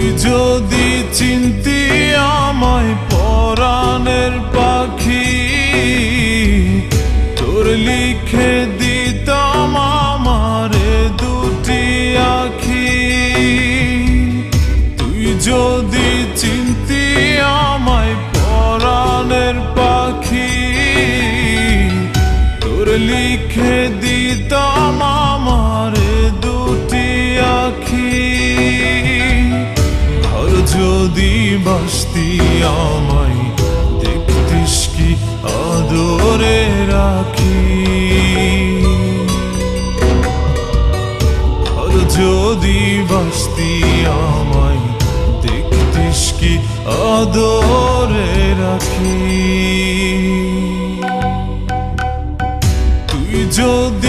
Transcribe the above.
যদি চিনতি আমায় পরাণের পাখি, তোর লিখে দিতাম আমারে দুটি আখি। তুই যদি চিনতি আমায় পরাণের পাখি, তোর লিখে দিতাম আমারে দুটি আখি। যদি বাসতি আমায় দেখতিস কি আদরে রাখি। আর যদি বাসতি আমায় দেখতিস কি আদরে রাখি। তুই যদি